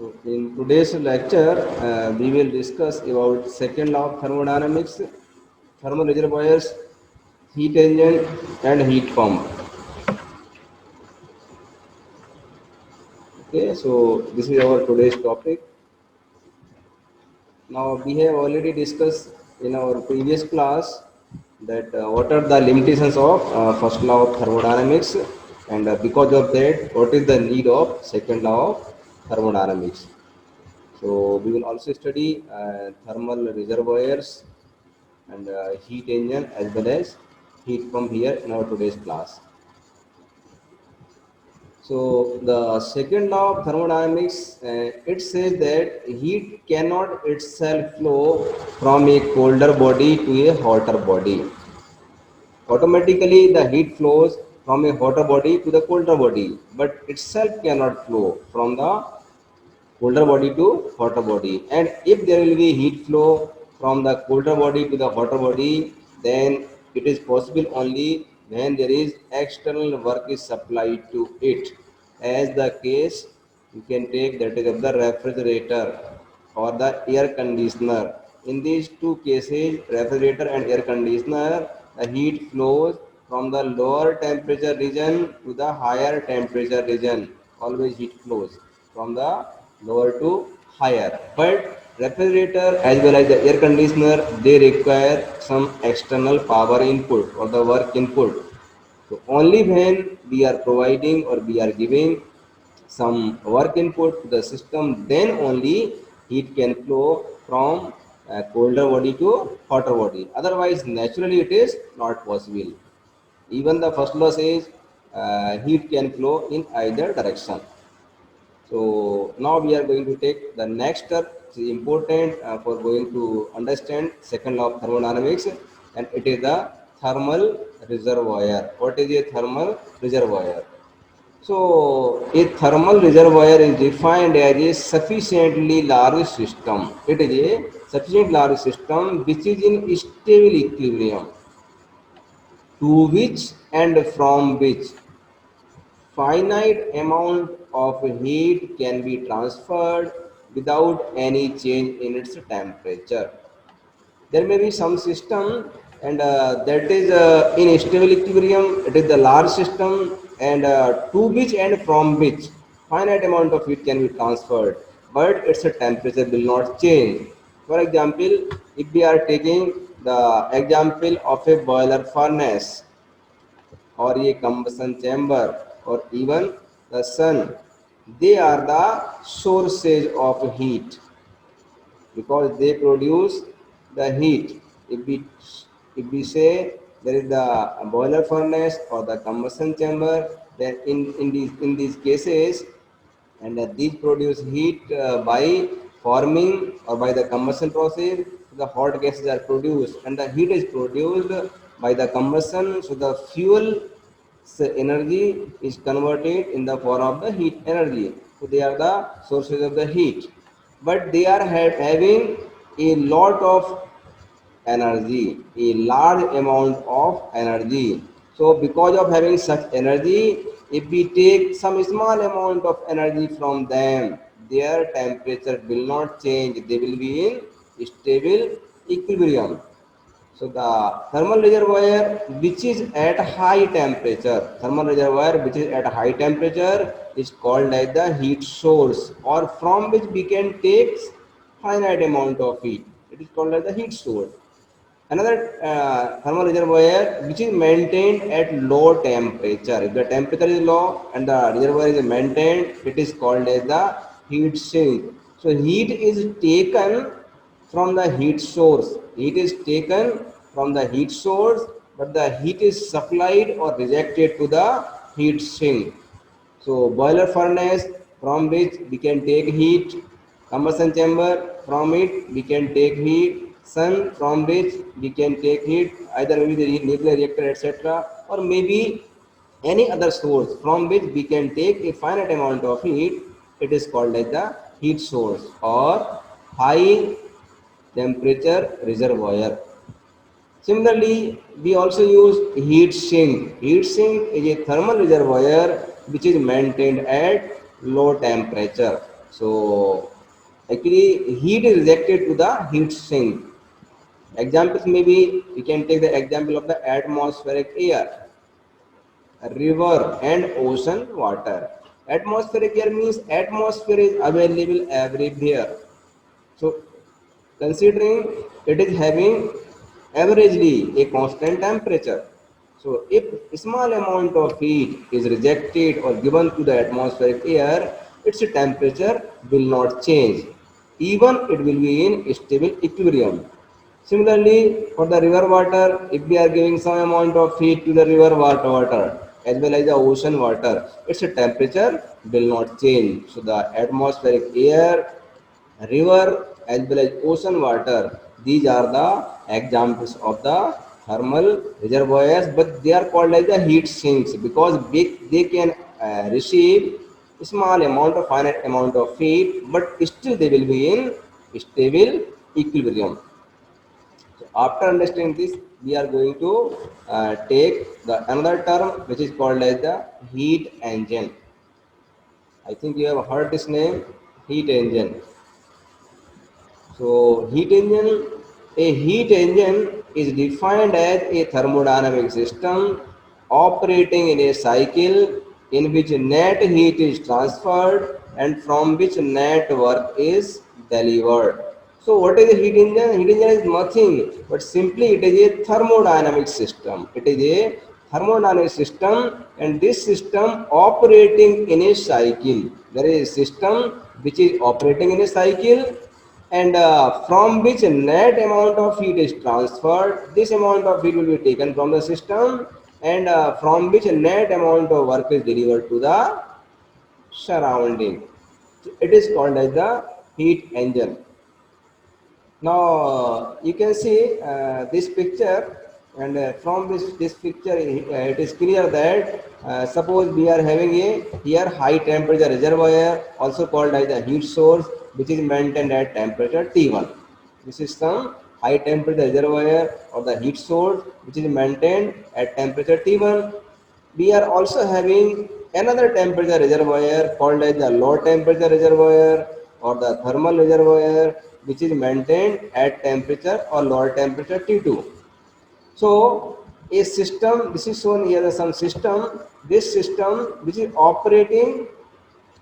So in today's lecture, we will discuss about second law of thermodynamics, thermal reservoirs, heat engine, and heat pump. Okay, so this is our today's topic. Now we have already discussed in our previous class that what are the limitations of first law of thermodynamics, and because of that, what is the need of second law of thermodynamics. So we will also study thermal reservoirs and heat engine as well as heat pump here in our today's class. So the second law of thermodynamics, it says that heat cannot itself flow from a colder body to a hotter body. Automatically, the heat flows from a hotter body to the colder body, but itself cannot flow from the colder body to hotter body. And if there will be heat flow from the colder body to the hotter body, then it is possible only when there is external work is supplied to it. As the case you can take that is of the refrigerator or the air conditioner. In these two cases, refrigerator and air conditioner, the heat flows from the lower temperature region to the higher temperature region. Always heat flows from the lower to higher. But refrigerator as well as the air conditioner, they require some external power input or the work input. So only when we are providing or we are giving some work input to the system, then only heat can flow from colder body to hotter body. Otherwise, naturally it is not possible. Even the first law says heat can flow in either direction. So now we are going to take the next step, which is important for going to understand second law of thermodynamics, and it is the thermal reservoir. What is a thermal reservoir? So a thermal reservoir is defined as a sufficiently large system. It is a sufficient large system which is in stable equilibrium, to which and from which finite amount of heat can be transferred without any change in its temperature. There may be some system and that is in stable equilibrium. It is the large system, and to which and from which finite amount of heat can be transferred, but its temperature will not change. For example, if we are taking the example of a boiler furnace or a combustion chamber or even the sun, they are the sources of heat because they produce the heat. If we say there is the boiler furnace or the combustion chamber, then in these cases, and these produce heat by forming or by the combustion process. The hot gases are produced and the heat is produced by the combustion. So the fuel energy is converted in the form of the heat energy. So they are the sources of the heat, but they are having a lot of energy, a large amount of energy. So because of having such energy, if we take some small amount of energy from them, their temperature will not change. They will be in stable equilibrium. So the thermal reservoir which is at high temperature, thermal reservoir which is at high temperature is called as the heat source, or from which we can take finite amount of heat. It is called as the heat source. Another thermal reservoir which is maintained at low temperature. If the temperature is low and the reservoir is maintained, it is called as the heat sink. So heat is taken from the heat source. Heat is taken from the heat source, but the heat is supplied or rejected to the heat sink. So boiler furnace from which we can take heat, combustion chamber from it we can take heat, sun from which we can take heat, either maybe the nuclear reactor etc., or maybe any other source from which we can take a finite amount of heat. It is called as the heat source or high temperature reservoir. Similarly, we also use heat sink. Heat sink is a thermal reservoir which is maintained at low temperature. So actually heat is rejected to the heat sink. Examples maybe we can take the example of the atmospheric air, river and ocean water. Atmospheric air means atmosphere is available everywhere. So considering it is having averagely a constant temperature. So if small amount of heat is rejected or given to the atmospheric air, its temperature will not change. Even it will be in stable equilibrium. Similarly, for the river water, if we are giving some amount of heat to the river water as well as the ocean water, its temperature will not change. So the atmospheric air, river as well as ocean water, these are the examples of the thermal reservoirs, but they are called as the heat sinks because they can receive small amount of finite amount of heat, but still they will be in stable equilibrium. So after understanding this, we are going to take the another term which is called as the heat engine. I think you have heard this name, heat engine. So a heat engine is defined as a thermodynamic system operating in a cycle in which net heat is transferred and from which net work is delivered. So what is a heat engine? Heat engine is nothing but simply it is a thermodynamic system. It is a thermodynamic system and this system operating in a cycle. There is a system which is operating in a cycle and from which net amount of heat is transferred. This amount of heat will be taken from the system and from which net amount of work is delivered to the surrounding. It is called as the heat engine. Now you can see this picture and from this picture it is clear that suppose we are having a here high temperature reservoir also called as the heat source which is maintained at temperature T1. This is some high temperature reservoir or the heat source which is maintained at temperature T1. We are also having another temperature reservoir called as the low temperature reservoir or the thermal reservoir which is maintained at temperature or lower temperature T2. So a system, this is shown here some system, this system which is operating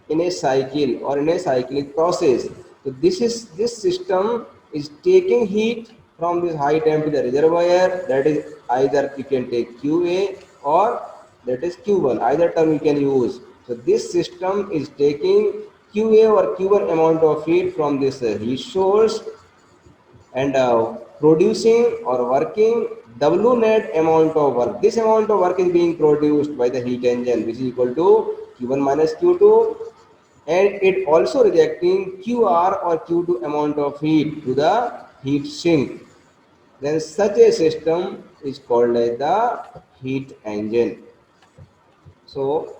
in a cycle or in a cyclic process. So this system is taking heat from this high temperature reservoir, that is either you can take QA or that is Q1, either term you can use. So this system is taking QA or Q1 amount of heat from this heat source and producing or working W net amount of work. This amount of work is being produced by the heat engine which is equal to Q1 minus Q2 and it also rejecting QR or Q2 amount of heat to the heat sink. Then such a system is called as the heat engine. So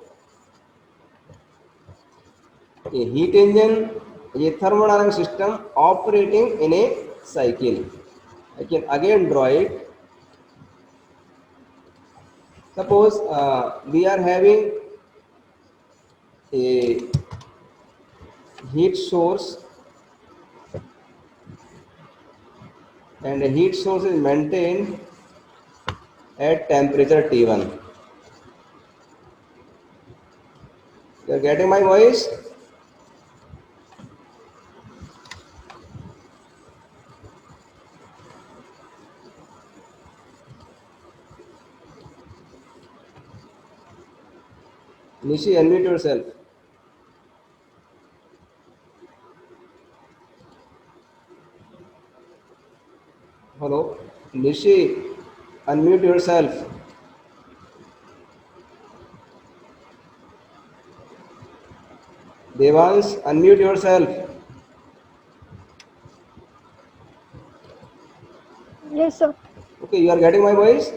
a heat engine is a thermodynamic system operating in a cycle. I can again draw it. Suppose we are having a heat source and the heat source is maintained at temperature T1. You are getting my voice? Nishi, unmute yourself. Hello? Nishi, unmute yourself. Devans, unmute yourself. Yes, sir. Okay, you are getting my voice?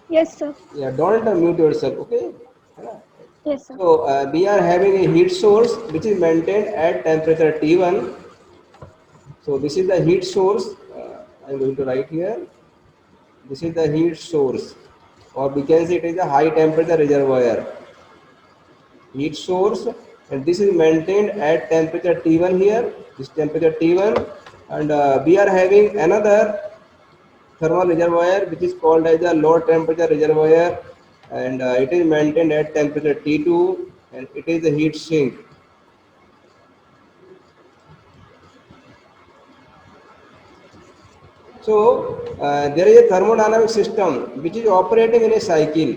Yes, sir. Yeah, don't mute yourself, okay? Yeah. Yes, sir. So we are having a heat source which is maintained at temperature T1. So this is the heat source. I'm going to write here. This is the heat source, or we can say it is a high temperature reservoir. Heat source and this is maintained at temperature T1 here, this temperature T1, and we are having another thermal reservoir which is called as the low temperature reservoir, and it is maintained at temperature T2, and it is a heat sink. So there is a thermodynamic system which is operating in a cycle.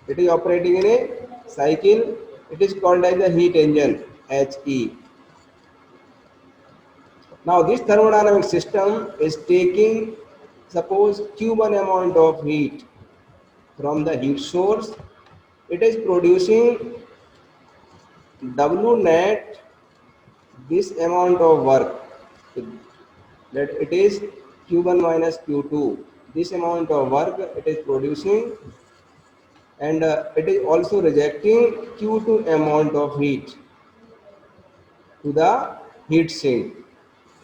It is operating in a cycle. It is called as the heat engine, HE. Now this thermodynamic system is taking, suppose, Q1 amount of heat from the heat source. It is producing W net this amount of work, that it is Q1 minus Q2. This amount of work it is producing, and it is also rejecting Q2 amount of heat to the heat sink.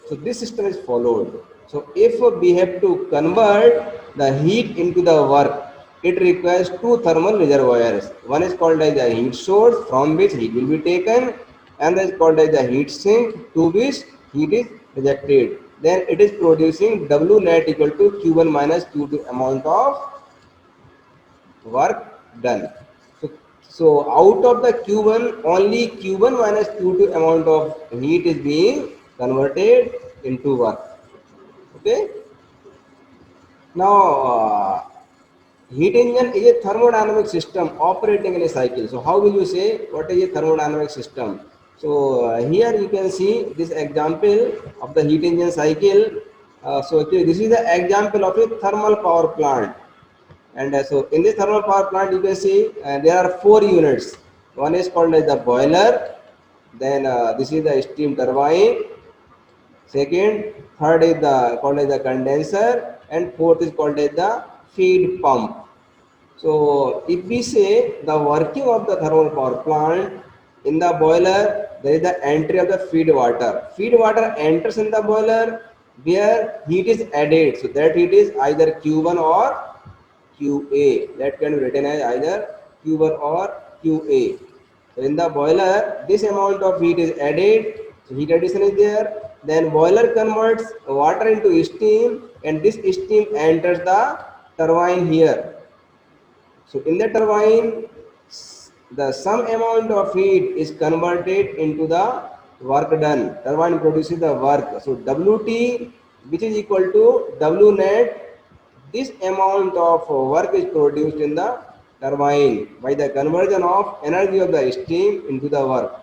So this system is followed. So if we have to convert the heat into the work, it requires two thermal reservoirs. One is called as the heat source from which heat will be taken, and is called as the heat sink to which heat is rejected. Then it is producing W net equal to Q1 minus Q2 amount of work done. So, so out of the Q1, only Q1 minus Q2 amount of heat is being converted into work. Okay. Now, heat engine is a thermodynamic system operating in a cycle. So, how will you say what is a thermodynamic system? So, here you can see this example of the heat engine cycle. So, okay, this is the example of a thermal power plant. And so in this thermal power plant, you can see there are four units. One is called as the boiler. Then this is the steam turbine. Second, third is the called as the condenser, and fourth is called as the feed pump. So if we say the working of the thermal power plant, in the boiler, there is the entry of the feed water. Feed water enters in the boiler where heat is added. So that heat is either Q1 or QA. That can be written as either Q1 or QA. So in the boiler, this amount of heat is added. So heat addition is there. Then boiler converts water into steam, and this steam enters the turbine here. So in the turbine, the some amount of heat is converted into the work done. Turbine produces the work. So WT, which is equal to W net, this amount of work is produced in the turbine by the conversion of energy of the steam into the work.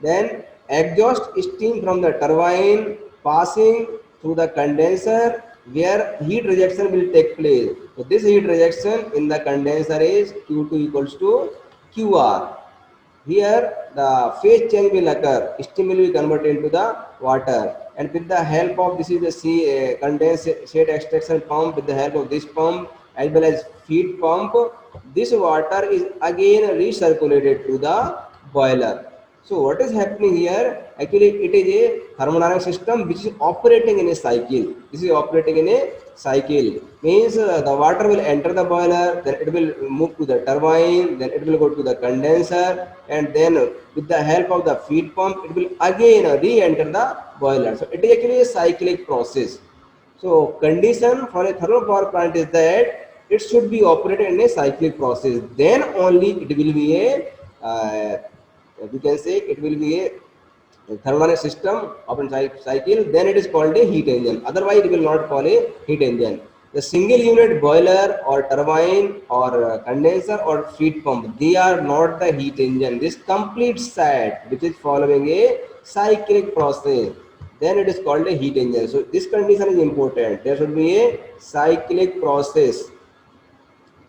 Then exhaust steam from the turbine passing through the condenser where heat rejection will take place. So this heat rejection in the condenser is Q2 equals to QR. Here the phase change will occur. Steam will be converted into the water, and with the help of this is the condensate extraction pump. With the help of this pump as well as feed pump, this water is again recirculated to the boiler. So what is happening here? Actually, it is a thermodynamic system which is operating in a cycle. This is operating in a cycle. Means the water will enter the boiler, then it will move to the turbine, then it will go to the condenser, and then with the help of the feed pump, it will again re-enter the boiler. So it is actually a cyclic process. So condition for a thermal power plant is that it should be operated in a cyclic process. Then only it will be a we can say it will be a thermal system of a cycle. Then it is called a heat engine. Otherwise, it will not call a heat engine. The single unit boiler or turbine or condenser or feed pump, they are not the heat engine. This complete set which is following a cyclic process, then it is called a heat engine. So this condition is important. There should be a cyclic process,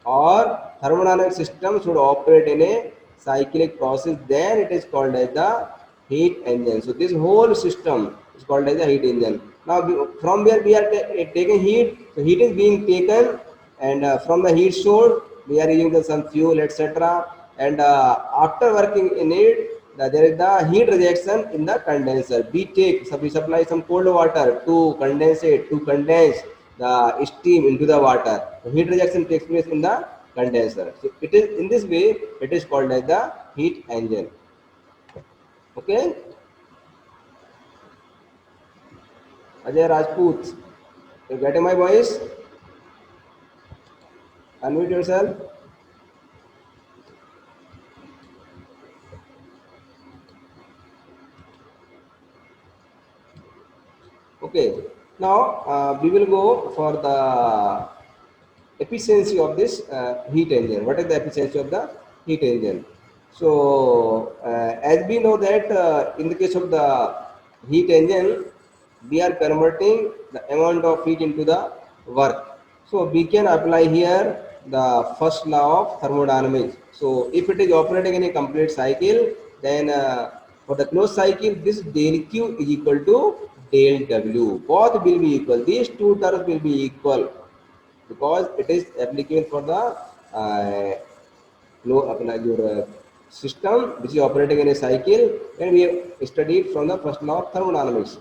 or thermodynamic system should operate in a cyclic process, then it is called as the heat engine. So this whole system is called as the heat engine. Now from where we are taking heat, so heat is being taken, and from the heat source we are using some fuel, etc., and after working in it, there is the heat rejection in the condenser. We supply some cold water to condensate, to condense the steam into the water. The heat rejection takes place in the condenser. So it is in this way it is called as the heat engine. Okay, Ajay Rajput, you getting my voice? Unmute yourself. Okay, now we will go for the efficiency of this heat engine. What is the efficiency of the heat engine? So, as we know that in the case of the heat engine, we are converting the amount of heat into the work. So, we can apply here the first law of thermodynamics. So, if it is operating in a complete cycle, then for the closed cycle, this del Q is equal to del W. Both will be equal. These two terms will be equal because it is applicable for the flow अपना your system which is operating in a cycle, and we have studied from the first law of thermodynamics.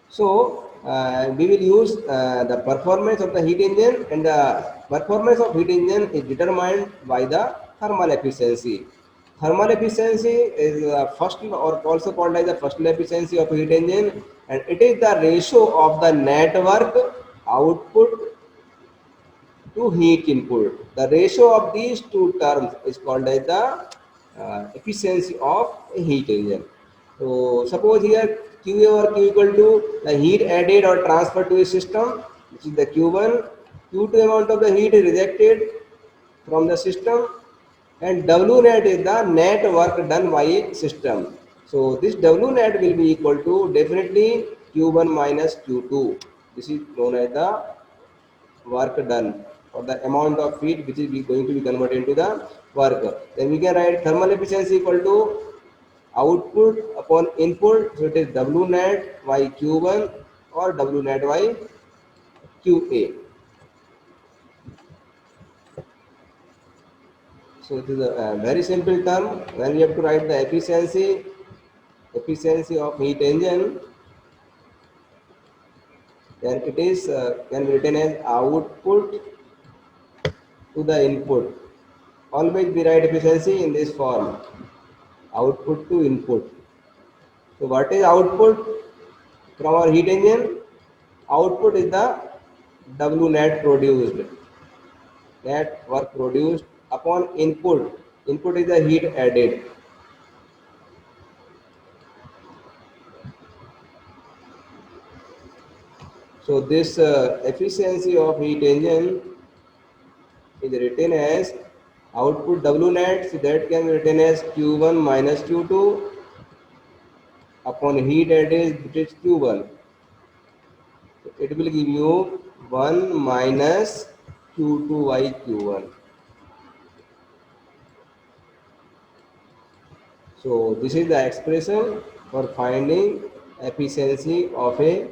So we will use the performance of the heat engine, and the performance of heat engine is determined by the thermal efficiency. Thermal efficiency is first or also called as the first law efficiency of heat engine, and it is the ratio of the network output to heat input. The ratio of these two terms is called as the efficiency of a heat engine. So suppose here QA or Q equal to the heat added or transferred to a system, which is the Q1. Q2 amount of the heat is rejected from the system, and W net is the net work done by a system. So this W net will be equal to definitely Q1 minus Q2. This is known as the work done, or the amount of heat which is going to be converted into the work. Then we can write thermal efficiency equal to output upon input. So it is W net by Q1 or W net by QA. So it is a very simple term. When we have to write the efficiency of heat engine, then it is can be written as output to the input. Always we write efficiency in this form: output to input. So what is output from our heat engine? Output is the W net produced, net work produced upon input. Input is the heat added. So this efficiency of heat engine is written as output W net. So that can be written as Q1 minus Q2 upon heat added, which is Q1. So it will give you 1 minus Q2 by Q1. So this is the expression for finding efficiency of a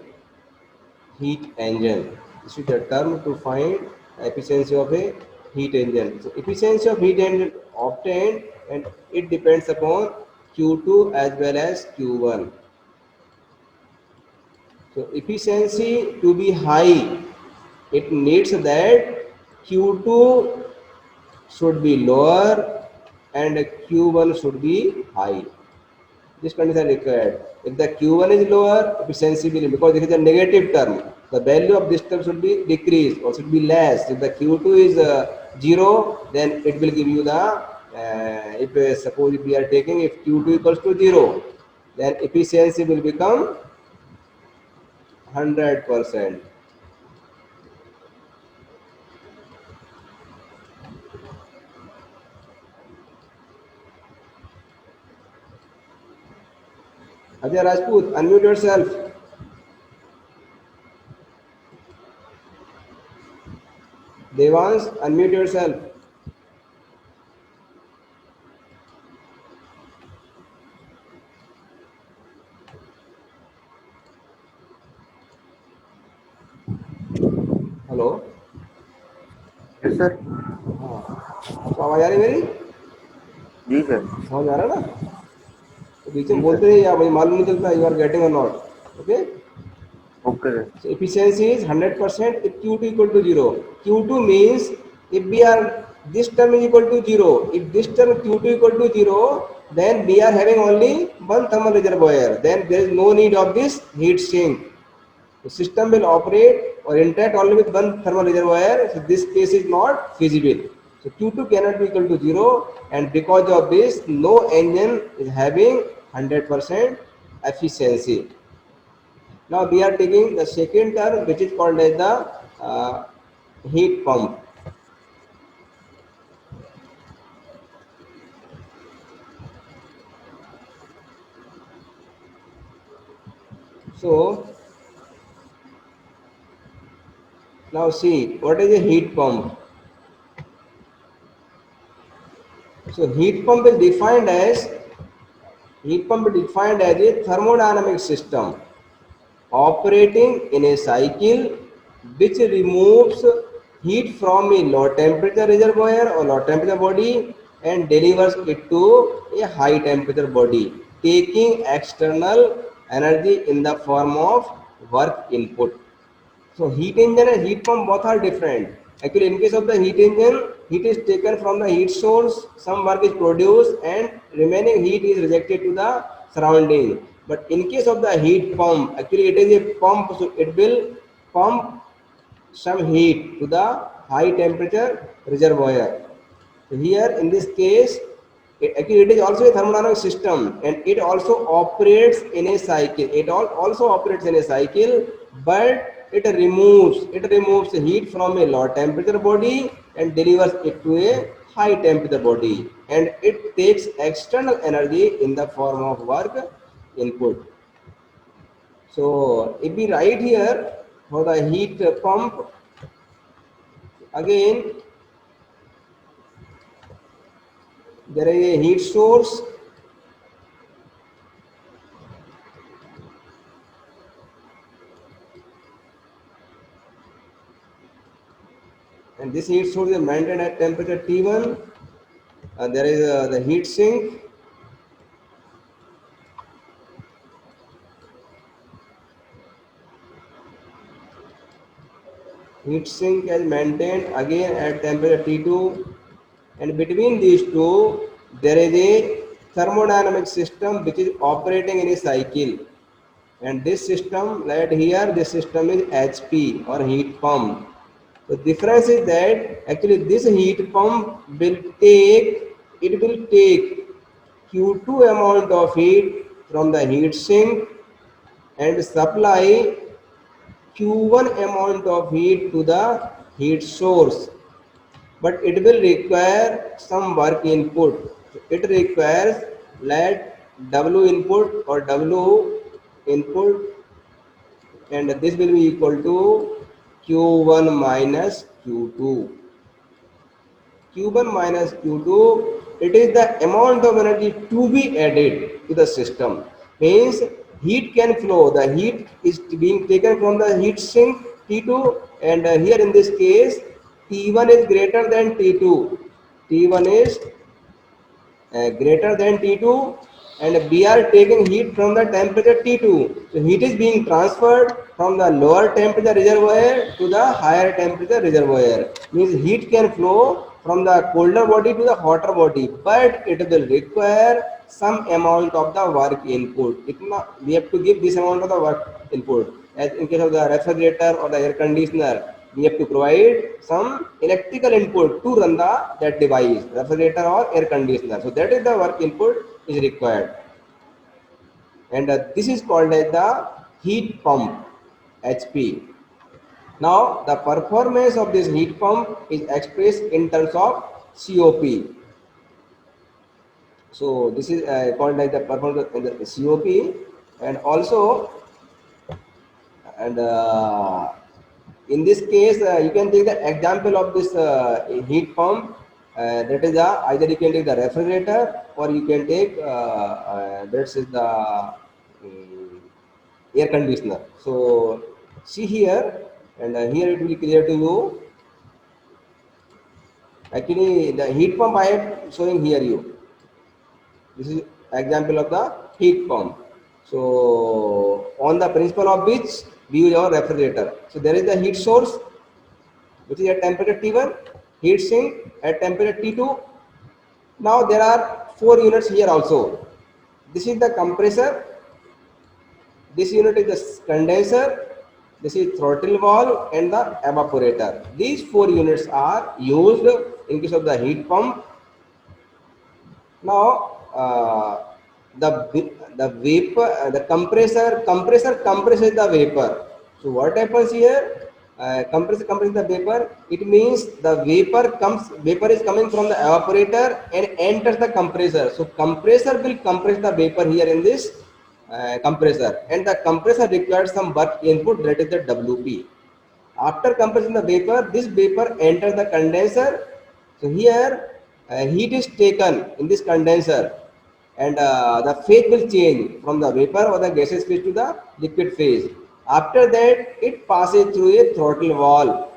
heat engine. This is the term to find efficiency of a heat engine. So efficiency of heat engine obtained, and it depends upon Q2 as well as Q1. So efficiency to be high, it needs that Q2 should be lower and Q1 should be high. This condition required. If the Q1 is lower, efficiency will, because this is a negative term, the value of this term should be decreased or should be less. If the Q2 is 0, then it will give you the, if suppose if we are taking, if Q2 equals to 0, then efficiency will become 100%. Ajay Rajput, unmute yourself. Devans, unmute yourself. Hello, yes sir. हाँ, तो आवाज आ रही मेरी? जी sir. समझ आ रहा है ना? तो बीच में जी बोलते सर। रहिए, आप, मुझे मालूम नहीं चलता यू आर गेटिंग और not. Okay. Okay sir. So efficiency is 100% if Q2 equal to 0. Q2 means if we are this term is equal to 0. If this term Q2 equal to 0, then we are having only one thermal reservoir. Then there is no need of this heat sink. The system will operate or interact only with one thermal reservoir. So this case is not feasible. So Q2 cannot be equal to 0, and because of this, no engine is having 100% efficiency. Now we are taking the second term, which is called as the heat pump. So now see, what is a heat pump? So heat pump is defined as a thermodynamic system operating in a cycle which removes heat from a low temperature reservoir or low temperature body and delivers it to a high temperature body, taking external energy in the form of work input. So heat engine and heat pump both are different. Actually, in case of the heat engine, heat is taken from the heat source, some work is produced, and remaining heat is rejected to the surrounding. But in case of the heat pump, actually it is a pump, so it will pump some heat to the high temperature reservoir. So here in this case, actually it is also a thermodynamic system and it also operates in a cycle. It also operates in a cycle, but it removes heat from a low temperature body and delivers it to a high temperature body, and it takes external energy in the form of work input. So if we write here for the heat pump, again there is a heat source, and this heat source is maintained at temperature T1. There is the heat sink, is maintained again at temperature T2, and between these two there is a thermodynamic system which is operating in a cycle, and this system, right here, this system is HP or heat pump. The difference is that actually this heat pump will take Q2 amount of heat from the heat sink and supply Q1 amount of heat to the heat source, but it will require some work input. It requires let W input or W input, and this will be equal to Q1 minus Q2. Q1 minus Q2, it is the amount of energy to be added to the system. Means heat can flow. The heat is being taken from the heat sink T2, and here in this case T1 is greater than T2. T1 is greater than T2, and we are taking heat from the temperature T2. So heat is being transferred from the lower temperature reservoir to the higher temperature reservoir. Means heat can flow from the colder body to the hotter body, but it will require some amount of the work input. We have to give this amount of the work input. As in case of the refrigerator or the air conditioner, we have to provide some electrical input to run that device, refrigerator or air conditioner. So that is the work input is required, and this is called as the heat pump, HP. Now the performance of this heat pump is expressed in terms of COP. So this is called as the performance in the COP, and also, and in this case you can take the example of this heat pump, that is either you can take the refrigerator or you can take this is the um, air conditioner. So see here, and here it will be clear to you. Actually the heat pump I am showing here you. This is example of the heat pump. So on the principle of which we use our refrigerator. So there is the heat source which is at temperature T1. heat sink at temperature T2. Now there are 4 units here also. This is the compressor, this unit is the condenser, this is throttle valve and the evaporator. These 4 units are used in case of the heat pump. Now the vapor, the compressor compresses the vapor. So what happens here? Compressor compresses the vapor. It means the vapor is coming from the evaporator and enters the compressor. So compressor will compress the vapor here in this compressor, and the compressor requires some work input, that is the WP. After compressing the vapor, this vapor enters the condenser. So here heat is taken in this condenser, and the phase will change from the vapor or the gaseous phase to the liquid phase. After that, it passes through a throttle valve.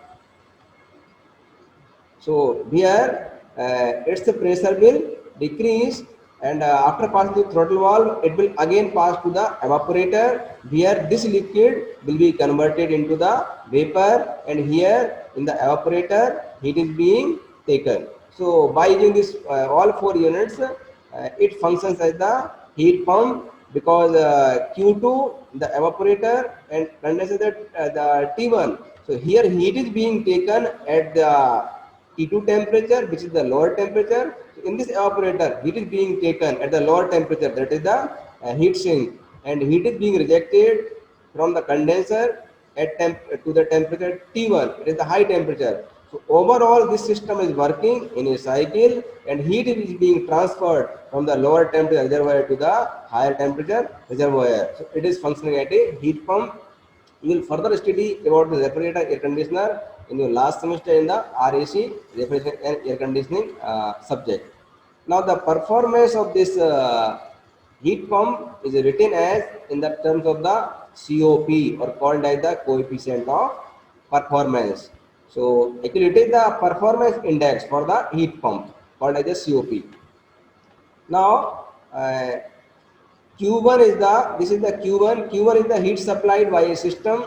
So here its pressure will decrease, and after passing the throttle valve, it will again pass to the evaporator. Here this liquid will be converted into the vapor, and here in the evaporator heat is being taken. So by using this all 4 units, it functions as the heat pump, because Q2 the evaporator and condenser the T1. So here heat is being taken at the T2 temperature, which is the lower temperature. So in this evaporator, heat is being taken at the lower temperature, that is the heat sink, and heat is being rejected from the condenser at to the temperature T1. It is the high temperature. So overall, this system is working in a cycle, and heat is being transferred from the lower temperature reservoir to the higher temperature reservoir. So it is functioning at a heat pump. You will further study about the refrigerator air conditioner in your last semester in the RAC, refrigeration and air conditioning subject. Now the performance of this heat pump is written as in the terms of the COP, or called as the coefficient of performance. So actually it is the performance index for the heat pump, called as the COP. Now Q1 is the, this is the Q1. Q1 is the heat supplied by a system.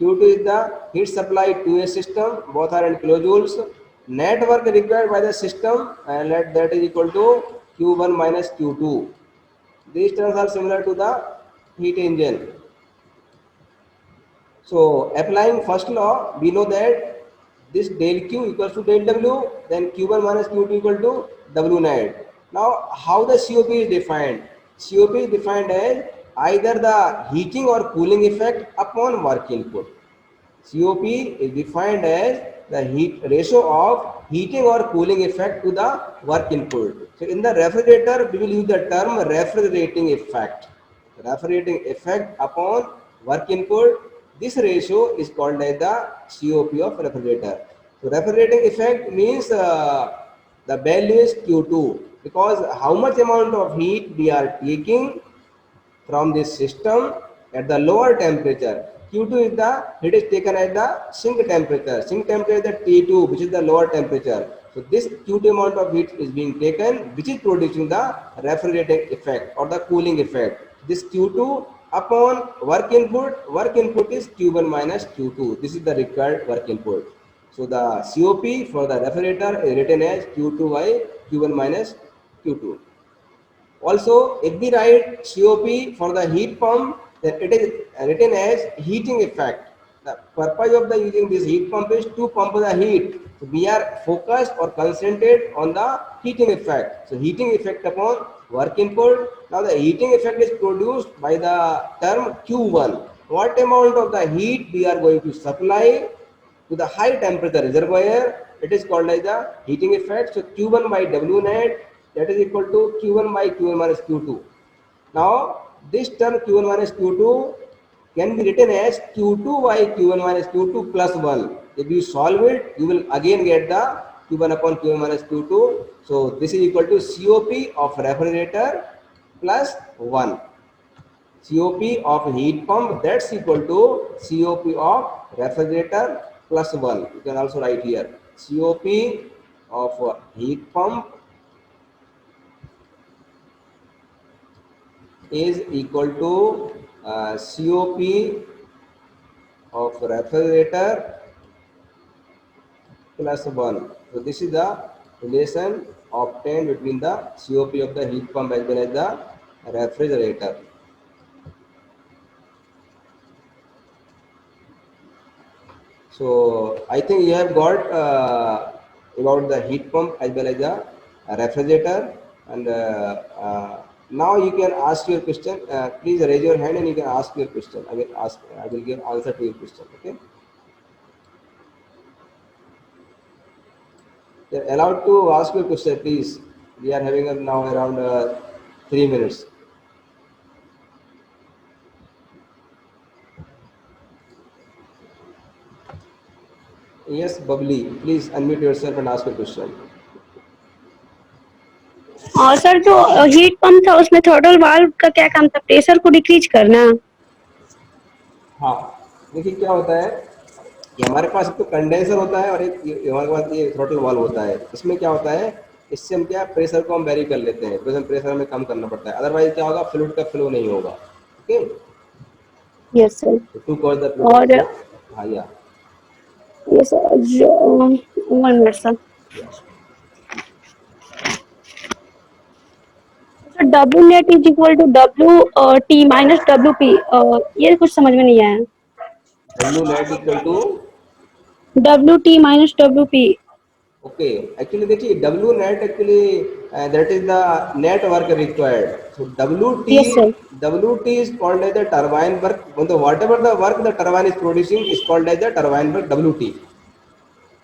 Q2 is the heat supplied to a system. Both are in kilojoules. Net work required by the system, and let that is equal to Q1 minus Q2. These terms are similar to the heat engine. So applying first law, we know that this del Q equals to del W, then Q1 minus Q2 equal to W net. Now, how the COP is defined? COP is defined as either the heating or cooling effect upon work input. COP is defined as the heat ratio of heating or cooling effect to the work input. So in the refrigerator, we will use the term refrigerating effect. Refrigerating effect upon work input. This ratio is called as the COP of refrigerator. So refrigerating effect means the value is Q2, because how much amount of heat we are taking from this system at the lower temperature. Q2 is the heat is taken at the sink temperature. Sink temperature is the T2, which is the lower temperature. So this Q2 amount of heat is being taken, which is producing the refrigerating effect or the cooling effect. This Q2 upon work input is Q1 minus Q2. This is the required work input. So the COP for the refrigerator is written as Q2 by Q1 minus Q2. Also, if we write COP for the heat pump, then it is written as heating effect. The purpose of the using this heat pump is to pump the heat. So we are focused or concentrated on the heating effect. So heating effect upon work input. Now the heating effect is produced by the term Q1. What amount of the heat we are going to supply to the high temperature reservoir, it is called as the heating effect. So Q1 by W net, that is equal to Q1 by Q1 minus Q2. Now this term Q1 minus Q2 can be written as Q2 by Q1 minus Q2 plus 1. If you solve it, you will again get the Q1 upon Q1 minus Q2. So this is equal to COP of refrigerator plus 1. COP of heat pump, that's equal to COP of refrigerator plus 1. You can also write here COP of heat pump is equal to COP of refrigerator plus 1. So this is the relation obtained between the COP of the heat pump as well as the refrigerator. So I think you have got about the heat pump as well as the refrigerator, and now you can ask your question. Please raise your hand and you can ask your question. I will ask. I will give answer to your question. Okay. You're allowed to ask your question, please. We are having now around 3 minutes. Yes, Bubbly, please unmute yourself and ask your question. और sir जो heat pump था उसमें throttle valve का क्या काम था, pressure को decrease करना? हाँ, देखिए क्या होता है कि हमारे पास एक तो कंडेंसर होता है और एक हमारे पास ये थ्रॉटल वाल्व होता है। इसमें क्या होता है, इससे हम क्या प्रेशर को हम वेरी कर लेते हैं, प्रेशर हमें कम करना पड़ता है, अदरवाइज क्या होगा, फ्लूइड का फ्लो नहीं होगा। Okay, yes sir. To cause the fluid और फ्लो। हाँ या यस सर, जो 1 minute sir. W net is equal to W T minus W P, ये कुछ समझ में नहीं आया। W net equal to W T minus W P. Okay, actually देखिए W net actually that is the net work required. So yes sir. W T is called as the turbine work, मतलब what ever the work the turbine is producing is called as the turbine work, W T.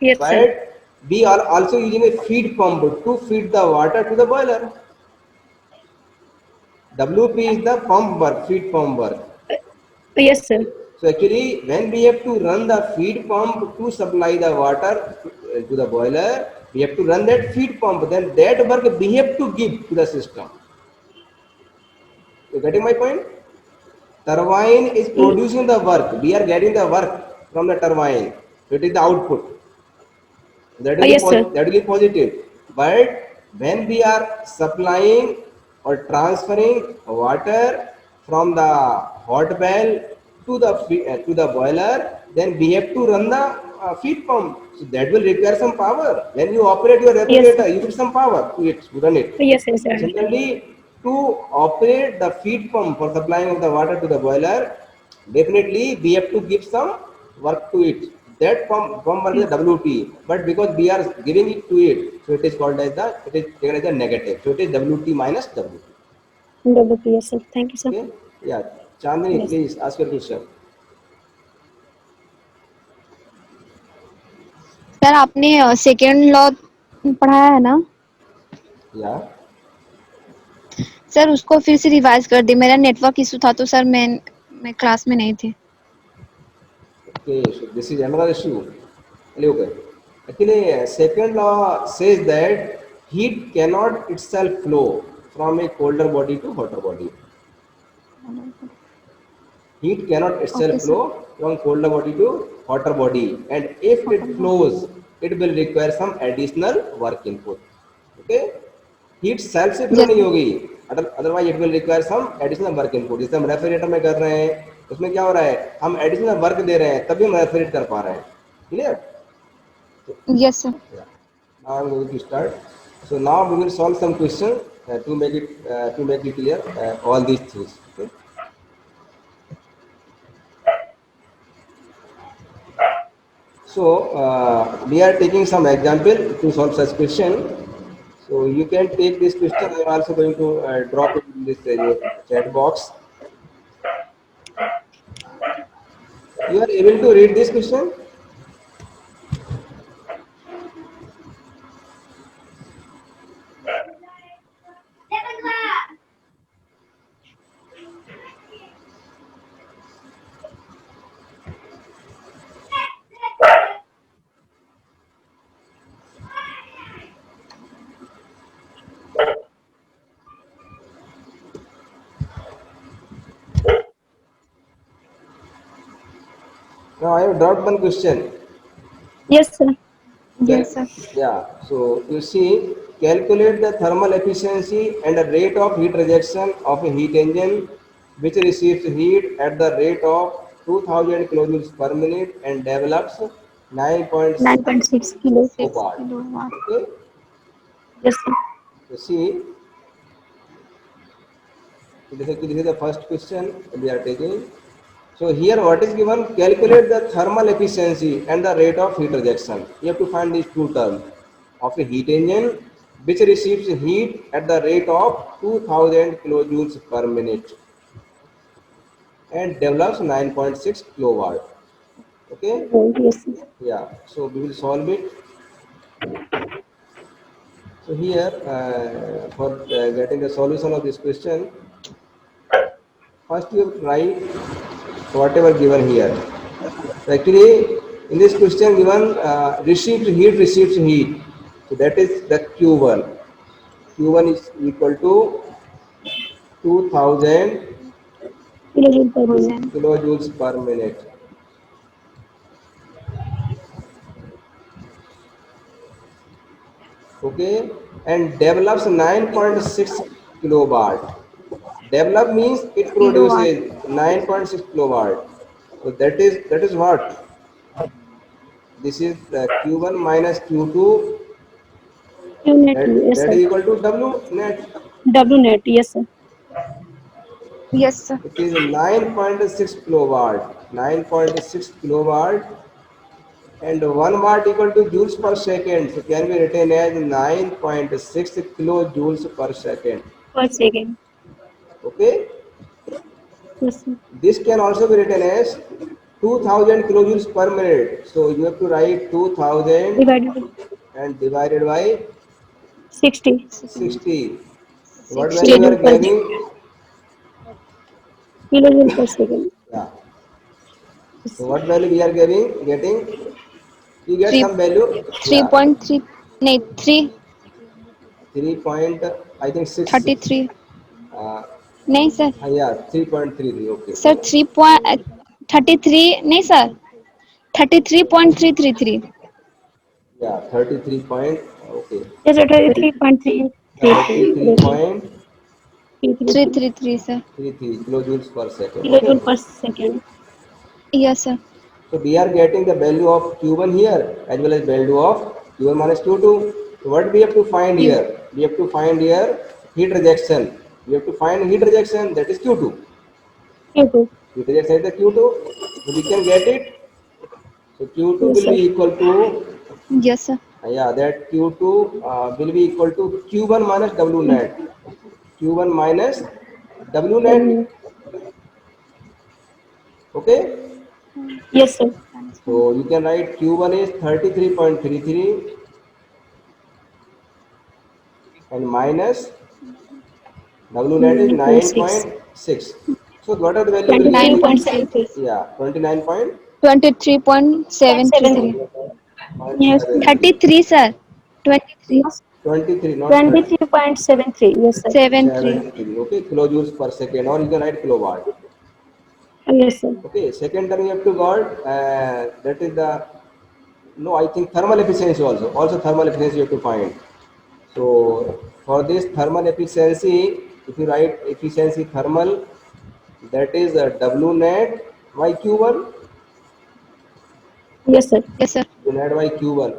Yes sir. But we are also using a feed pump to feed the water to the boiler. WP is the pump work, feed pump work. Yes sir. So actually, when we have to run the feed pump to supply the water to the boiler, we have to run that feed pump. Then that work we have to give to the system. You getting my point? Turbine is producing the work. We are getting the work from the turbine. So it is the output. Yes sir. That will be positive. But when we are supplying or transferring water from the hot well to the boiler, then we have to run the feed pump. So that will require some power. When you operate your yes refrigerator, you need some power to it to run it. Yes yes sir. Similarly, to operate the feed pump for supplying of the water to the boiler, definitely we have to give some work to it. That pump work is a WT, but because we are giving it to it, so it is called as it is taken as a negative. So it is WT minus WT. W P. Yes sir, thank you sir. Okay? Yeah. Chandani, yes please ask your question. Sir आपने second law पढ़ाया है ना Yeah. Sir, उसको फिर से revise कर दी। मेरा network issue था तो सर मैं क्लास में नहीं थी। Okay. So this is another issue. Okay. Actually, second law says that heat cannot itself flow from a colder body to hotter body. Heat cannot okay itself sir. flow from colder body to hotter body, and if it flows, it will require some additional work input. Okay, heat self से flow yes नहीं sir. होगी, otherwise it will require some additional work input. जैसे हम refrigerator में कर रहे हैं, उसमें क्या हो रहा है, हम एडिशनल वर्क दे रहे हैं तभी हम रेफ्रिजरेट कर पा रहे हैं। Clear? Yes sir. Now I'm going to start. So now we will solve some questions to make it clear all these things. Okay. So we are taking some example to solve such question. So you can take this question. I am also going to drop it in this chat box. You are able to read this question? Now I have dropped one question. Yes sir. Yes sir. Yeah, so you see, calculate the thermal efficiency and the rate of heat rejection of a heat engine which receives heat at the rate of 2000 kilojoules per minute and develops 9.6 9.6 kilo. 6 kilowatt. kilowatt. Okay, Yes, sir. so see, this is the first question we are taking. So here what is given? Calculate the thermal efficiency and the rate of heat rejection. You have to find these two terms of a heat engine which receives heat at the rate of 2000 kilojoules per minute and develops 9.6 kilowatt. Okay, Oh, yes, sir. yeah, so we will solve it. So here for getting the solution of this question, first you have to write whatever given here. So actually, in this question given received heat receives heat. So that is the Q1. Q1 is equal to 2000 Kilojoule per minute. 1000. kilojoules per minute. Okay, and develops 9.6 kilowatt. Develop means it Kilowatt. produces 9.6 kilowatt. So that is what? This is the Q1 minus Q2, Q net. Yes, that sir. is equal to W net. W net. Yes, sir. Yes, sir. It is 9.6 kilowatt. 9.6 kilowatt and 1 watt equal to joules per second. So can be written as 9.6 kilojoules per second. Per second. Okay. Yes, sir. This can also be written as 2000 kilojoules per minute. So you have to write 2000 Divided by and divided by 60 Second. 60. What value we are kilojoule per getting? kilojoule per second. Yeah. Yes, So sir. what value we are getting? You get 3 some value. Yeah. 3.3 नहीं 3 3 point, I think 6. 33 Uh, नहीं sir yeah, 3.33. Okay. Sir 3.33 नहीं sir 33.333 Yeah, 33 point. Okay. Yes, sir. 33.333 333 sir 33 kilojoules per second. Okay. kilojoule per second. Yes sir So we are getting the value of Q1 here as well as value of Q1 minus Q2. So what we have to find Q here? We have to find here heat rejection. We have to find heat rejection, that is Q2. Q2. Heat rejection is the Q2. So we can get it. So Q2 Yes, will sir. be equal to, yes sir yeah, that Q2 will be equal to Q1 minus W net. Q1 minus W net. W. Okay. Yes, sir. So you can write Q1 is 33.33 and minus W net is 9.6. 9.6. So what are the value will be? 23.73. Yeah, 29.73. 23.733 Yes, sir. 33 sir 23 Yes. 23, not 30. 23.73. Yes, sir. 73 73. Okay, kilojoules per second, or you can write kilowatt. Yes, sir. Okay, second term you have to got that is the, no, I think thermal efficiency also. Also thermal efficiency you have to find. So for this thermal efficiency, if you write efficiency thermal, that is W net by Q1. Yes, sir. Yes sir You net by Q1.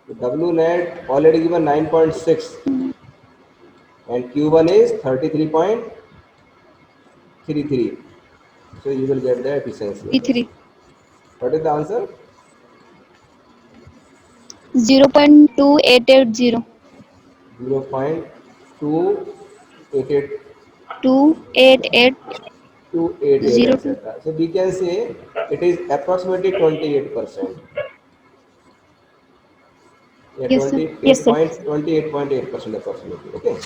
So W net already given 9.6 and Q1 is 33.33. So you will get the efficiency. 33 What is the answer? 0.2880 0.288 2880 288 etc. So we can say it is approximately 28%. Yeah, yes sir 28 Yes, sir. point 28.8% approximately. Okay,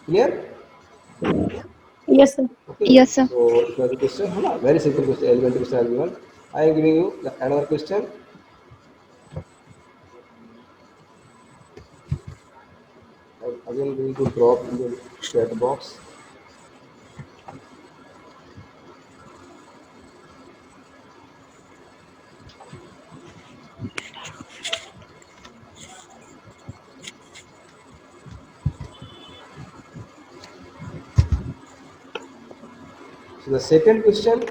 clear? Yes, sir. Okay, yes sir so it was a question. Very simple question, elementary question everyone. I am giving you another question. I'm again going to drop in the chat box. So the second question,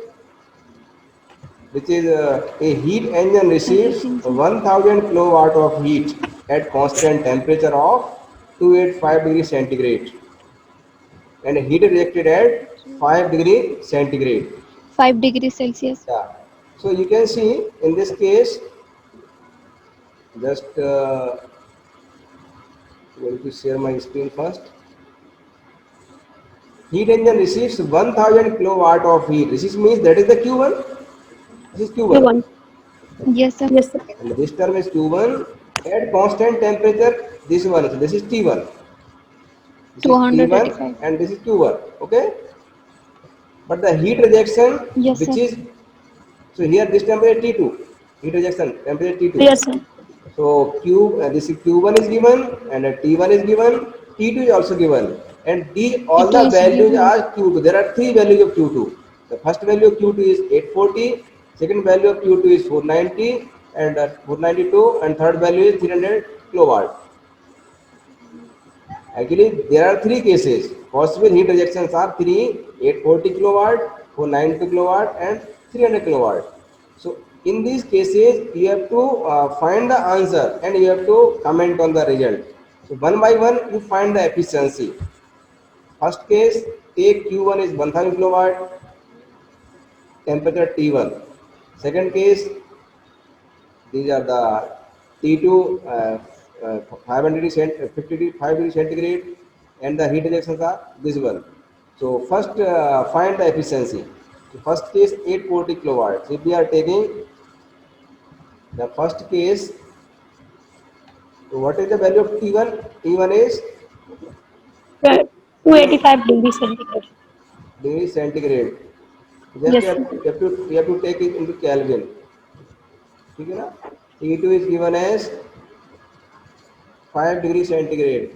which is a heat engine receives everything, sir. 1000 kilowatt of heat at constant temperature of 285 degrees centigrade and heat rejected at 5 degree centigrade. 5 degrees Celsius. Yeah. So you can see in this case, just going to share my screen first. Heat engine receives 1000 kilowatt of heat. This means that is the Q1. This is Q1. Q1. Yes, sir. Yes, sir. And this term is Q1 at constant temperature. This one. So this is T1. This is T1 285. and this is Q1. Okay. But the heat rejection, Yes, which sir. is, so here this temperature T2. Heat rejection temperature T2. Yes, sir. So this is Q1 is given and T1 is given, T2 is also given, and the all T2 the is values given. are Q2. There are three values of Q2. The first value of Q2 is 840, second value of Q2 is 490 and 492, and third value is 300 kilowatt. Actually, there are three cases. Possible heat rejections are three: 840 kilowatt, 492 kilowatt, and 300 kilowatt. So, in these cases, you have to find the answer and you have to comment on the result. So, one by one, you find the efficiency. First case, take Q1 is 1000 kilowatt, temperature T1. Second case, these are the T2 500 55 degree centigrade and the heat rejections are this one. So first find the efficiency. So first case 840 kilowatts. If we are taking the first case, so what is the value of T1? T1 is 285 degrees centigrade. degree centigrade. Just Yes, sir. you have to take it into Kelvin. ठीक है ना? T2 is given as 5 degree centigrade.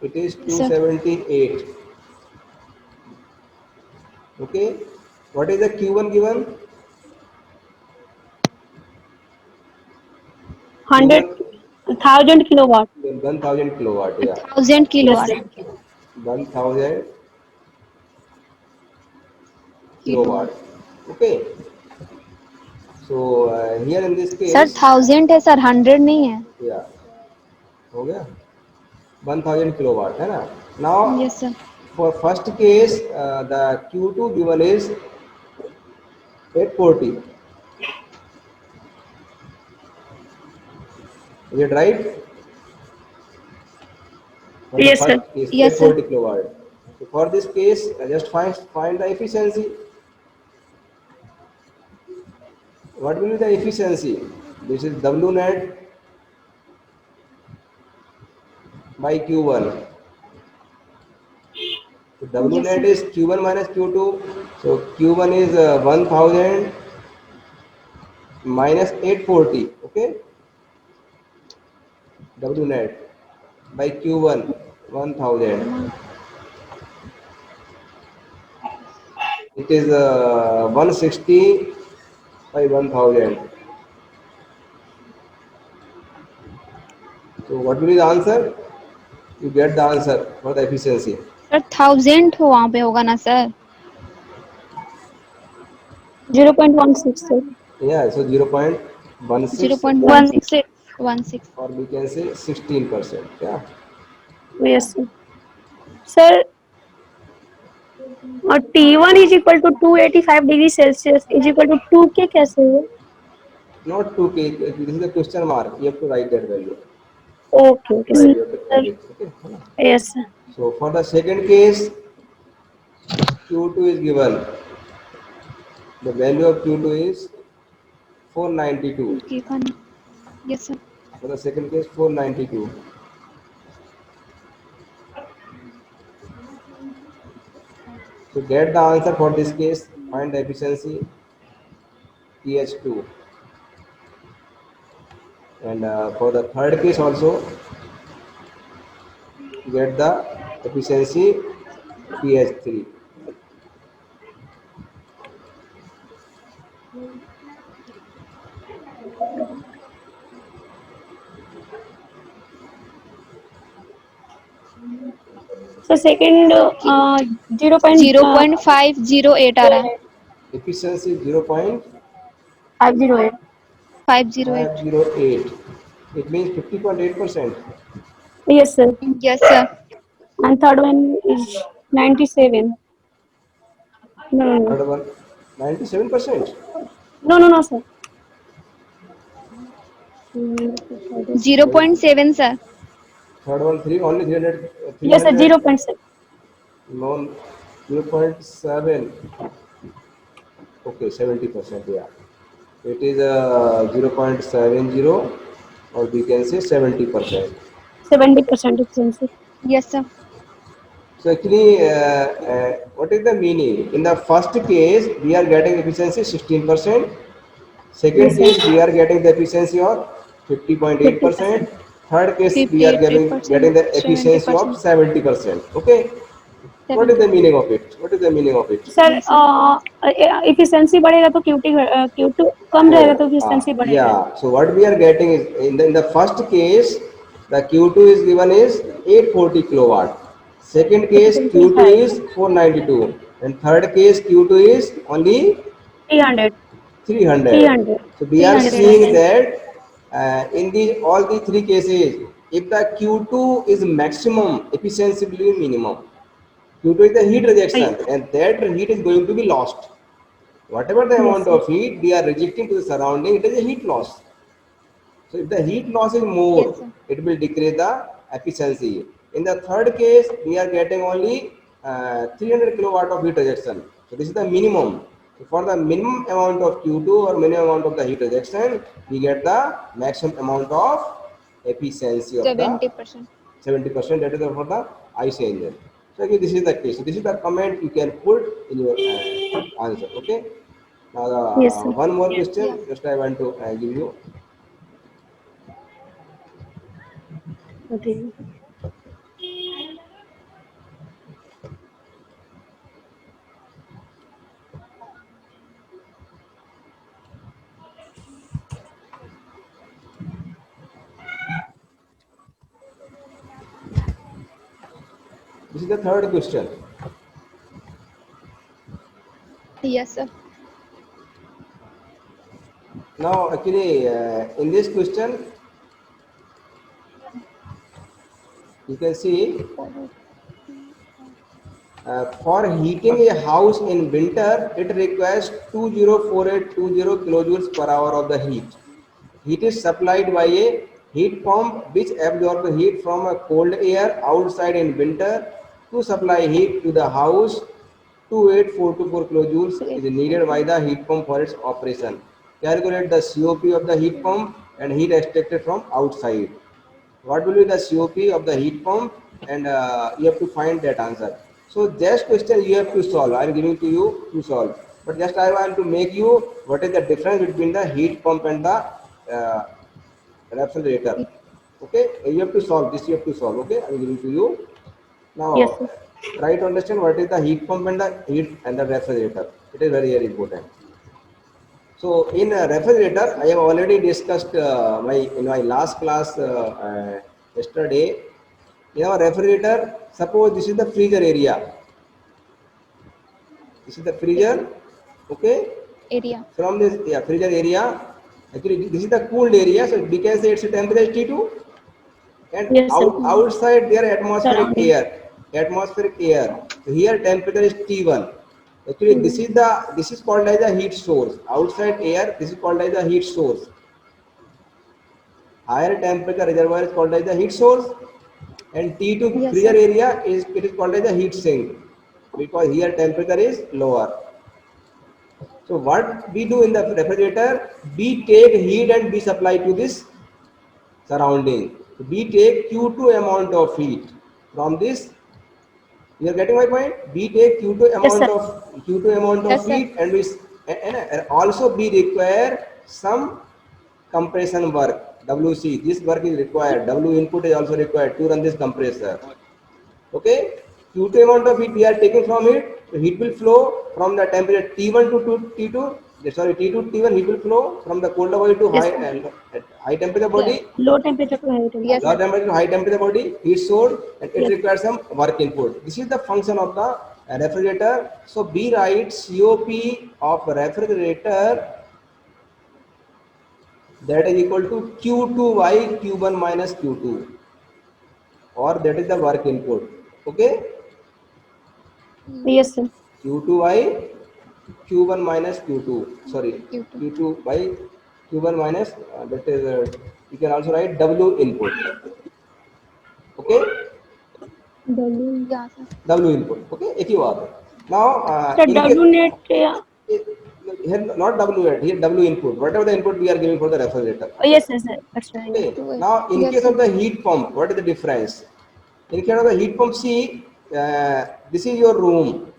It is Yes, sir. 278. Okay. What is the Q1 given? 100, Q1 1000 kilowatt. 1000 kilowatt. Yeah. 1000 Yes, kilowatt. sir. 1000 Kilowatt. kilowatt. Okay. So here in this sir case, 1000 है sir, 100 नहीं है. yeah, हो गया 1000 kilowatt है ना. Now Yes, sir. for first case, the Q2 given is 840. Is it right? For the Yes, sir. first case, Yes, sir. 840 kilowatt. So for this case, just find the efficiency. What will be the efficiency? This is W net by Q1. So W Yes, net sir. is Q1 minus Q2. So Q1 is 1000 minus 840. Okay. W net by Q1 1000. It is 160 by 1000. So what will be the answer? You get the answer for the efficiency. Sir 1000 वहाँ पे होगा ना sir. 0.16, sir. Yeah, so 0.16 0.16. 16. 16. or we can say 16%. Yeah. Yes, sir. Sir, T1 is equal to 285 degree Celsius is equal to 2K कैसे हुआ? Not 2K. This is a question mark. You have to write that value. Okay, okay, Right, sir. you have to add Sir, it. Okay. yes, sir. So for the second case, Q2 is given. The value of Q2 is 492. Okay, खाना. Yes, sir. For the second case, 492. So get the answer for this case. Find the efficiency PH2. And for the third case also, get the efficiency PH3. So second 0. 0.508 आ रहा है. efficiency is 508. 508. 0.508. It means 50.8%. Yes, sir. Yes, sir. And third one is 97. No, Third one, 97%. no, sir. Zero Wait, point 7, sir. third one, three, only 300, Yes, sir. 300, 0.7. no, 0.7. Okay, 70%, yeah. It is 0.70, or we can say 70%. 70% efficiency. Yes, sir. So actually, what is the meaning? In the first case, we are getting efficiency 16%. Second Yes, sir. case, we are getting the efficiency of 50.8%. 50%. Third case, we are getting 58%, the efficiency of 70%. 70%. Okay. What is the 70%. meaning of it? What is the meaning of it? Sir Yes, sir. Efficiency बढ़ेगा तो क्यू2 कम रहेगा Oh, तो efficiency बढ़ेगा. yeah. So what we are getting is in the first case, the Q2 is given is 840 kilowatt. Second case Efficiency is Q2 high. is 492, and third case Q2 is only 300. 300. 300. So we are 300 seeing only. that in the all the three cases, if the Q2 is maximum, efficiency will be minimum. Q2 is the heat rejection, and that heat is going to be lost. Whatever the Yes, amount sir. of heat we are rejecting to the surrounding, it is a heat loss. So if the heat loss is Yes, more, sir. it will decrease the efficiency. In the third case, we are getting only 300 kilowatt of heat rejection. So this is the minimum. So for the minimum amount of Q2 or minimum amount of the heat rejection, we get the maximum amount of efficiency of the 70%. 70%. That is for the IC engine. So again, this is the case. So this is the comment you can put in your answer. Okay. Now the Yes, sir. one more Yeah. question. Just I want to give you. Okay. This is the third question. Yes, sir. Now, actually, in this question, you can see for heating a house in winter, it requires 204,820 kilojoules per hour of the heat. Heat is supplied by a heat pump which absorbs the heat from a cold air outside in winter to supply heat to the house. 28424 kilojoules is needed by the heat pump for its operation. Calculate the COP of the heat pump and heat extracted from outside. What will be the COP of the heat pump, and you have to find that answer. So just question you have to solve. I am giving to you to solve. But just I want to make you what is the difference between the heat pump and the uh, refrigerator. Okay, you have to solve this. You have to solve. Okay, I am giving to you Yes, now. sir. Try to understand what is the heat pump and the heat and the refrigerator. It is very very important. So in a refrigerator, I have already discussed my in my last class yesterday. In our refrigerator, suppose this is the freezer area. This is the Yes, freezer. sir. Okay, Area. from this freezer area, actually this is the cooled area. So we can say it's a temperature T2, and Yes, sir. outside there atmospheric Surrounding. air. Atmospheric air. So here temperature is T1. Actually, Hmm. this is called as a heat source. Outside air, this is called as a heat source. Higher temperature reservoir is called as the heat source, and T2 Yes, freezer sir. area is called as a heat sink because here temperature is lower. So what we do in the refrigerator, we take heat and we supply to this surrounding. So we take Q2 amount of heat from this. You are getting my point? We take Yes, sir. Q2 amount Yes, of sir. heat, and and also we require some compression work. WC. This work is required. W input is also required to run this compressor. Okay. Q2 amount of heat we are taking from it. So heat will flow from the temperature T1 to T2. Sorry, T2 to T1 heat will flow from the colder body to Yes, high sir. high temperature Yeah. body. Low temperature to high Yes, Low temperature. sir. temperature to high temperature body, heat stored, and it Yes. requires some work input. This is the function of the A refrigerator. So B writes COP of refrigerator, that is equal to Q2 by Q1 minus Q2, or that is the work input. Okay, Yes, sir. Q2 by Q1 minus Q2. Sorry, Q2. Q2 by Q1 minus that is you can also write W input. Okay, W. Yeah, sir. W input. Okay, एक ही बात है. Now Sir, in W case net. here not W at here W input, whatever the input we are giving for the refrigerator. Yes, yes, sir. That's right. Okay, To it. now in Yes, case sir. of the heat pump, what is the difference? In case of the heat pump, see, this is your room,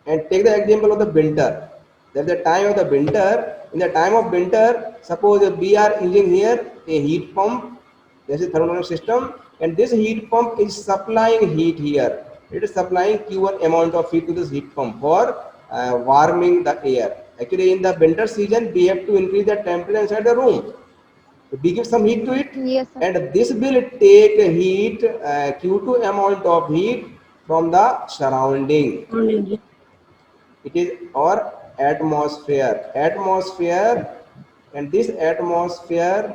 and take the example of the winter. That the time of the winter, in the time of winter, suppose we are using here a heat pump, this is thermodynamic system, and this heat pump is supplying heat here. It is supplying Q1 amount of heat to this heat pump for warming the air. Actually, in the winter season, we have to increase the temperature inside the room. We give some heat to it, Yes, sir. and this will take heat, Q2 amount of heat from the surrounding. Only. It is our atmosphere, and this atmosphere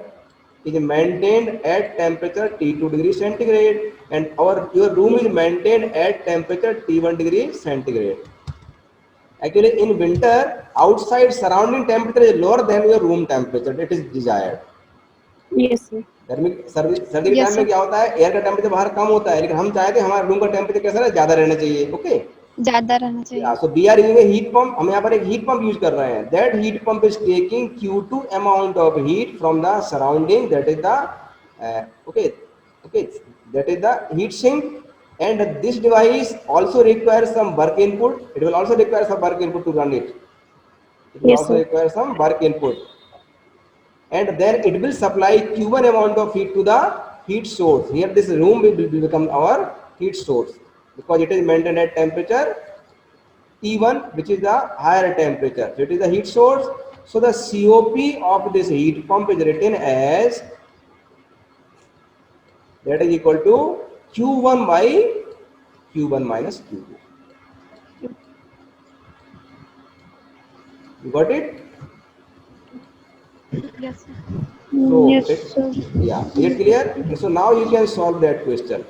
is maintained at temperature T2 degree centigrade, and your room is maintained at temperature T1 degree centigrade. Actually, in winter, outside surrounding temperature is lower than your room temperature. It is desired. Yes, sir. गर्मी सर्दी के time Yes, में sir. क्या होता है, air का temperature बाहर कम होता है, लेकिन हम चाहते हैं हमारे रूम का टेम्परेचर कैसा है, ज्यादा रहना चाहिए. ओके, ज्यादा रहना चाहिए. So we are using a heat pump. हम यहाँ पर एक हीट पंप यूज कर रहे हैं. That heat pump is taking Q2 amount of heat from the surrounding, that is the okay okay that is the heat sink, and this device also requires some work input. It will also require some work input to run it. It will Yes, also sir. require some work input, and then it will supply Q1 amount of heat to the heat source. Here this room will become our heat source, because it is maintained at temperature T1, which is the higher temperature. So it is the heat source. So the COP of this heat pump is written as, that is equal to Q1 by Q1 minus Q2. You got it? Yes, sir. So Yes, sir. yeah, is it clear? So now you can solve that question.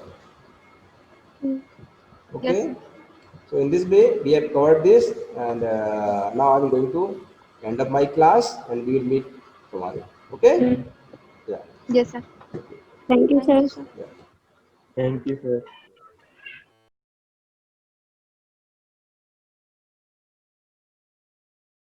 Yes, Okay. sir. So in this way we have covered this, and now I'm going to end up my class, and we will meet tomorrow. Okay. Yeah. Yes, sir. Thank you, Thank sir. you, sir. Yeah. Thank you, sir.